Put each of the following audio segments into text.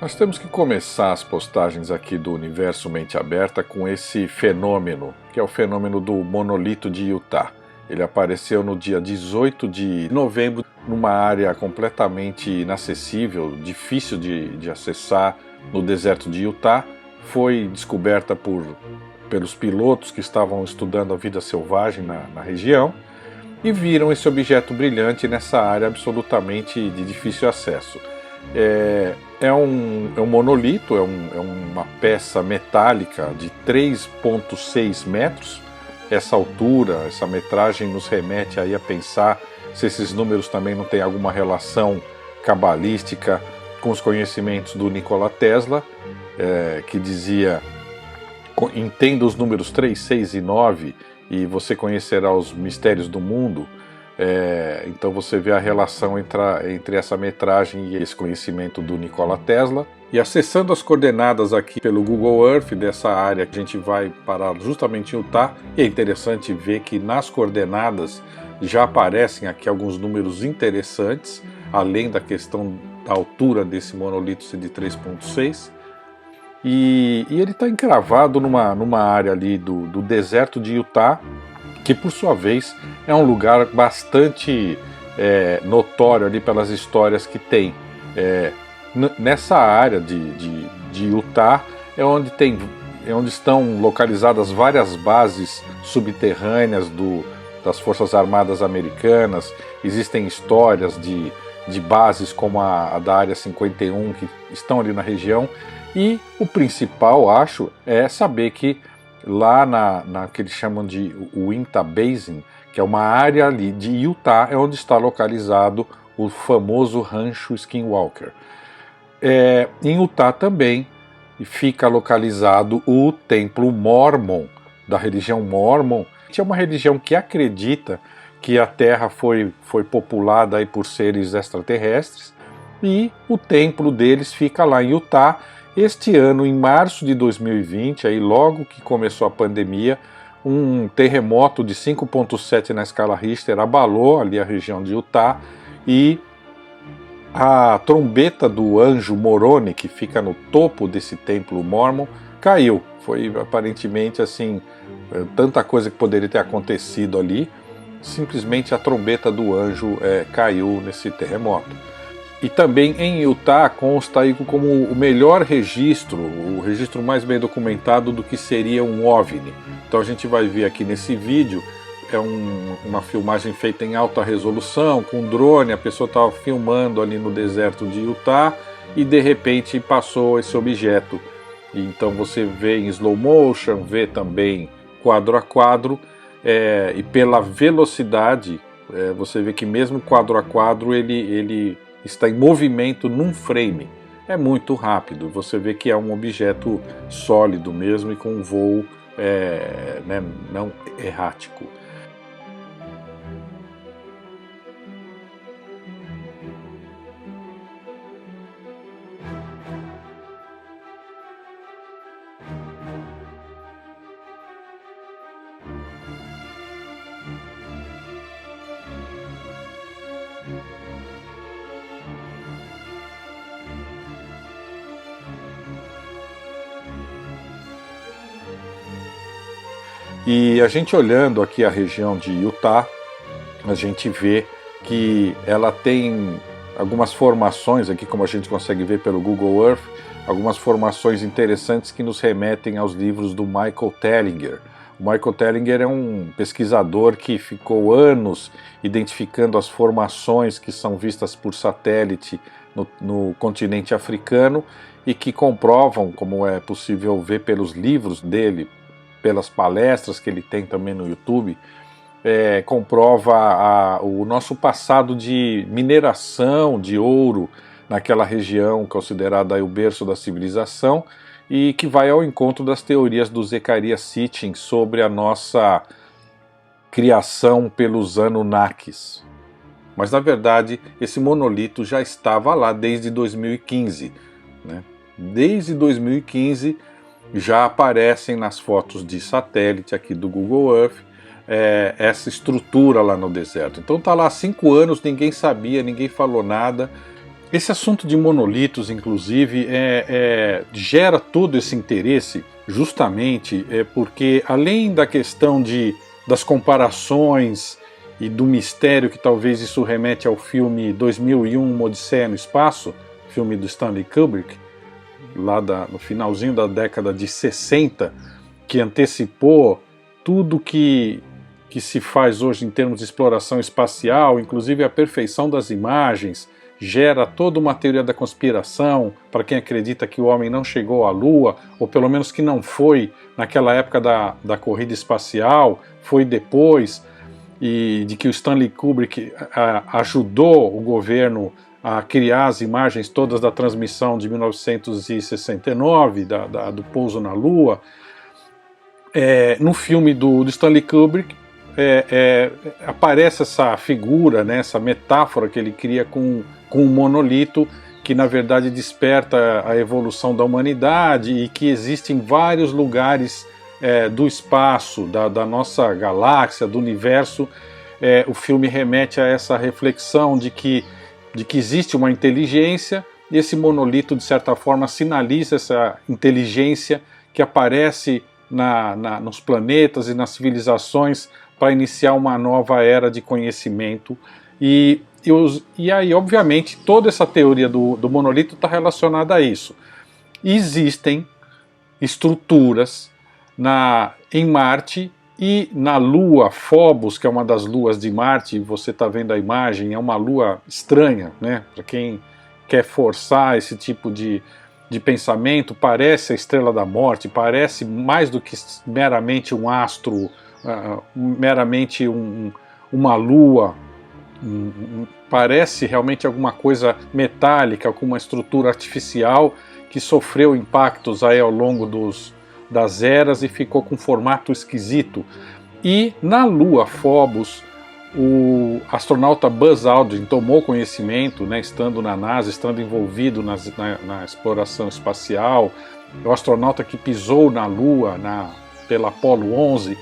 Nós temos que começar as postagens aqui do Universo Mente Aberta com esse fenômeno, que é o fenômeno do monolito de Utah. Ele apareceu no dia 18 de novembro, numa área completamente inacessível, difícil de acessar, no deserto de Utah. Foi descoberta pelos pilotos que estavam estudando a vida selvagem na região e viram esse objeto brilhante nessa área absolutamente de difícil acesso. É um monolito, é uma peça metálica de 3,6 metros. Essa altura, essa metragem nos remete aí a pensar se esses números também não têm alguma relação cabalística com os conhecimentos do Nikola Tesla, que dizia: entenda os números 3, 6 e 9 e você conhecerá os mistérios do mundo. Então você vê a relação entre essa metragem e esse conhecimento do Nikola Tesla. E acessando as coordenadas aqui pelo Google Earth dessa área, a gente vai parar justamente em Utah. E é interessante ver que nas coordenadas já aparecem aqui alguns números interessantes, além da questão da altura desse monolito ser de 3,6. E ele está encravado numa área ali do deserto de Utah, que por sua vez é um lugar bastante notório ali pelas histórias que tem. Nessa área de Utah é onde estão localizadas várias bases subterrâneas das Forças Armadas Americanas. Existem histórias de bases como a da Área 51 que estão ali na região, e o principal, acho, é saber que lá na que eles chamam de Uinta Basin, que é uma área ali de Utah, é onde está localizado o famoso Rancho Skinwalker. Em Utah também fica localizado o Templo Mormon, da religião Mormon, que é uma religião que acredita que a Terra foi populada aí por seres extraterrestres, e o templo deles fica lá em Utah. Este ano, em março de 2020, aí logo que começou a pandemia, um terremoto de 5,7 na escala Richter abalou ali a região de Utah, e a trombeta do anjo Moroni, que fica no topo desse templo Mormon, caiu. Foi aparentemente assim, tanta coisa que poderia ter acontecido ali, simplesmente a trombeta do anjo caiu nesse terremoto. E também em Utah consta aí como o melhor registro, o registro mais bem documentado do que seria um OVNI. Então a gente vai ver aqui nesse vídeo, uma filmagem feita em alta resolução, com drone. A pessoa estava filmando ali no deserto de Utah e de repente passou esse objeto. E então você vê em slow motion, vê também quadro a quadro, e pela velocidade você vê que mesmo quadro a quadro ele está em movimento num frame. É muito rápido, você vê que é um objeto sólido mesmo e com um voo não errático. E a gente olhando aqui a região de Utah, a gente vê que ela tem algumas formações aqui, como a gente consegue ver pelo Google Earth, algumas formações interessantes que nos remetem aos livros do Michael Tellinger. O Michael Tellinger é um pesquisador que ficou anos identificando as formações que são vistas por satélite no continente africano e que comprovam, como é possível ver pelos livros dele, pelas palestras que ele tem também no YouTube, comprova o nosso passado de mineração de ouro naquela região considerada aí o berço da civilização, e que vai ao encontro das teorias do Zecharia Sitchin sobre a nossa criação pelos Anunnakis. Mas na verdade esse monolito já estava lá desde 2015, né? Desde 2015 já aparecem nas fotos de satélite aqui do Google Earth essa estrutura lá no deserto. Então está lá há 5 anos, ninguém sabia, ninguém falou nada. Esse assunto de monolitos, inclusive, gera todo esse interesse justamente porque, além da questão das comparações e do mistério que talvez isso remete ao filme 2001, Uma Odisseia no Espaço, filme do Stanley Kubrick, lá no finalzinho da década de 60, que antecipou tudo que se faz hoje em termos de exploração espacial, inclusive a perfeição das imagens, gera toda uma teoria da conspiração para quem acredita que o homem não chegou à Lua, ou pelo menos que não foi naquela época da corrida espacial, foi depois, e de que o Stanley Kubrick ajudou o governo a criar as imagens todas da transmissão de 1969, do pouso na Lua. No filme do Stanley Kubrick aparece essa figura, né, essa metáfora que ele cria com um monolito que na verdade desperta a evolução da humanidade e que existe em vários lugares do espaço, da nossa galáxia, do universo. O filme remete a essa reflexão de que existe uma inteligência, e esse monolito de certa forma sinaliza essa inteligência que aparece nos planetas e nas civilizações para iniciar uma nova era de conhecimento. E aí, obviamente, toda essa teoria do monolito está relacionada a isso. Existem estruturas em Marte e na Lua Phobos, que é uma das luas de Marte. Você está vendo a imagem, é uma lua estranha, né? Para quem quer forçar esse tipo de pensamento, parece a Estrela da Morte, parece mais do que meramente um astro, meramente uma lua, parece realmente alguma coisa metálica, com uma estrutura artificial que sofreu impactos aí ao longo das eras e ficou com um formato esquisito. E na Lua Phobos, o astronauta Buzz Aldrin tomou conhecimento, né, estando na NASA, estando envolvido na exploração espacial, o astronauta que pisou na Lua pela Apollo 11,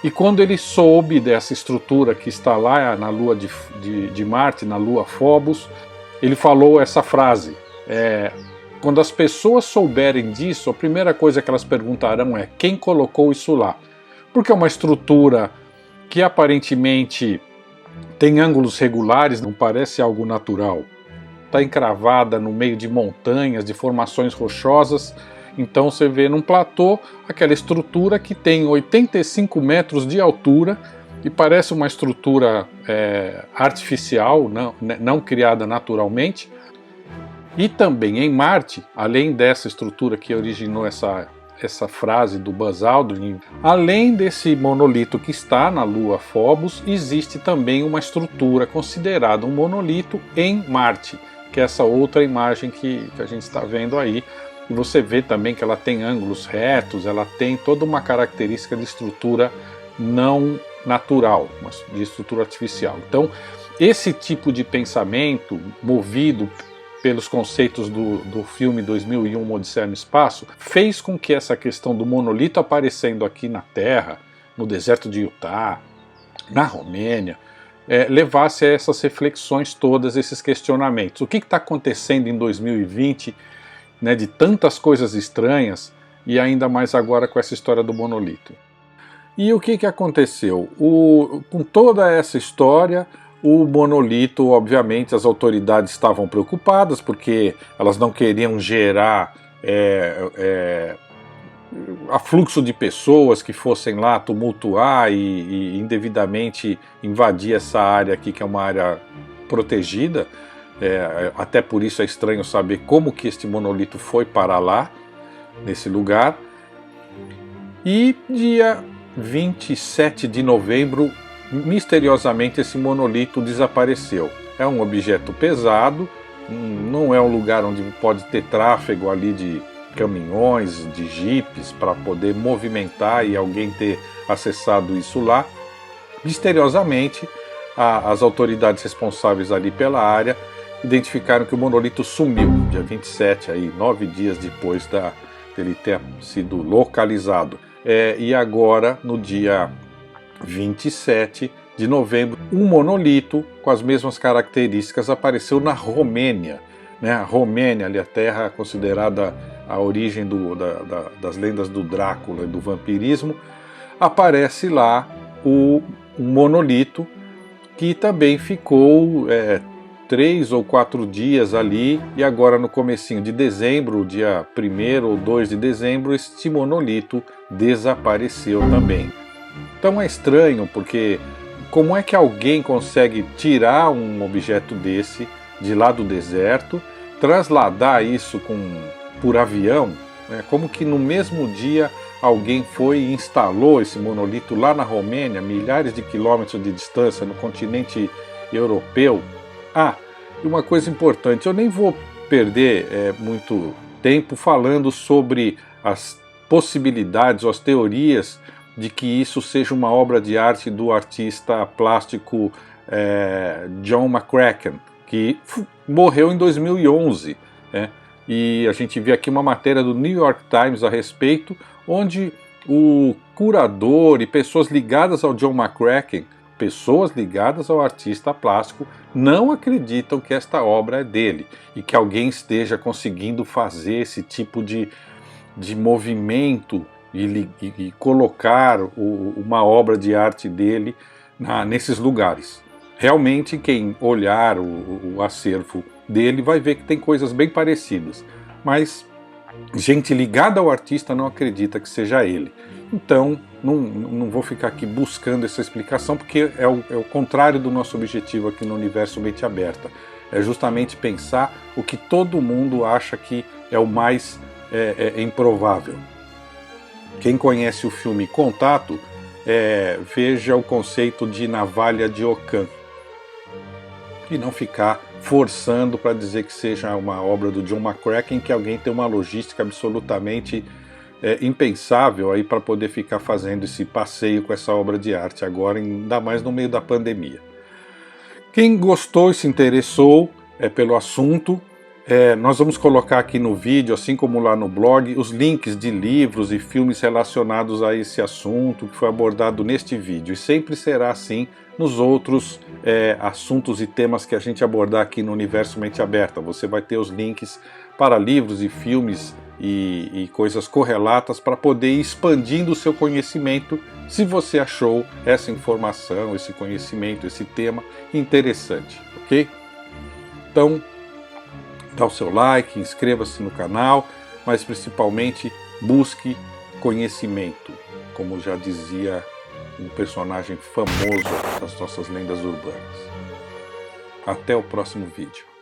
e quando ele soube dessa estrutura que está lá na Lua de Marte, na Lua Phobos, ele falou essa frase: quando as pessoas souberem disso, a primeira coisa que elas perguntarão é quem colocou isso lá, porque é uma estrutura que aparentemente tem ângulos regulares, não parece algo natural. Está encravada no meio de montanhas, de formações rochosas. Então você vê num platô aquela estrutura que tem 85 metros de altura e parece uma estrutura artificial, não criada naturalmente. E também em Marte, além dessa estrutura que originou essa frase do Buzz Aldrin, além desse monolito que está na Lua Phobos, existe também uma estrutura considerada um monolito em Marte, que é essa outra imagem que a gente está vendo aí. E você vê também que ela tem ângulos retos, ela tem toda uma característica de estrutura não natural, de estrutura artificial. Então, esse tipo de pensamento, movido pelos conceitos do filme 2001, Uma Odisseia no Espaço, fez com que essa questão do monolito aparecendo aqui na Terra, no deserto de Utah, na Romênia, levasse a essas reflexões todas, esses questionamentos. O que está acontecendo em 2020, né, de tantas coisas estranhas, e ainda mais agora com essa história do monolito? E o que aconteceu? Com toda essa história, o monolito, obviamente, as autoridades estavam preocupadas, porque elas não queriam gerar afluxo de pessoas que fossem lá tumultuar e indevidamente invadir essa área aqui, que é uma área protegida. Até por isso é estranho saber como que este monolito foi parar lá, nesse lugar. E dia 27 de novembro, misteriosamente esse monolito desapareceu. É um objeto pesado, não é um lugar onde pode ter tráfego ali de caminhões, de jipes, para poder movimentar e alguém ter acessado isso lá. Misteriosamente, as autoridades responsáveis ali pela área identificaram que o monolito sumiu, dia 27, aí, 9 dias depois dele ter sido localizado. E agora, no dia 27 de novembro, um monolito com as mesmas características apareceu na Romênia. né? A Romênia, ali a terra considerada a origem das lendas do Drácula e do vampirismo, aparece lá um monolito que também ficou 3 ou 4 dias ali, e agora no comecinho de dezembro, dia 1º ou 2 de dezembro, este monolito desapareceu também. Então é estranho, porque como é que alguém consegue tirar um objeto desse de lá do deserto, trasladar isso por avião, né? Como que no mesmo dia alguém foi e instalou esse monolito lá na Romênia, milhares de quilômetros de distância, no continente europeu? Ah, e uma coisa importante, eu nem vou perder muito tempo falando sobre as possibilidades ou as teorias de que isso seja uma obra de arte do artista plástico John McCracken, que morreu em 2011, né? E a gente vê aqui uma matéria do New York Times a respeito, onde o curador e pessoas ligadas ao John McCracken, pessoas ligadas ao artista plástico, não acreditam que esta obra é dele e que alguém esteja conseguindo fazer esse tipo de movimento e colocar uma obra de arte dele nesses lugares. Realmente, quem olhar o acervo dele vai ver que tem coisas bem parecidas, mas gente ligada ao artista não acredita que seja ele. Então, não vou ficar aqui buscando essa explicação, porque é o contrário do nosso objetivo aqui no Universo Mente Aberta. É justamente pensar o que todo mundo acha que é o mais improvável. Quem conhece o filme Contato, veja o conceito de navalha de Ockham, e não ficar forçando para dizer que seja uma obra do John McCracken, que alguém tem uma logística absolutamente impensável aí para poder ficar fazendo esse passeio com essa obra de arte agora, ainda mais no meio da pandemia. Quem gostou e se interessou pelo assunto, nós vamos colocar aqui no vídeo, assim como lá no blog, os links de livros e filmes relacionados a esse assunto que foi abordado neste vídeo, e sempre será assim nos outros assuntos e temas que a gente abordar aqui no Universo Mente Aberta. Você vai ter os links para livros e filmes e coisas correlatas para poder ir expandindo o seu conhecimento, se você achou essa informação, esse conhecimento, esse tema interessante, ok? Então, dá o seu like, inscreva-se no canal, mas principalmente busque conhecimento, como já dizia um personagem famoso das nossas lendas urbanas. Até o próximo vídeo.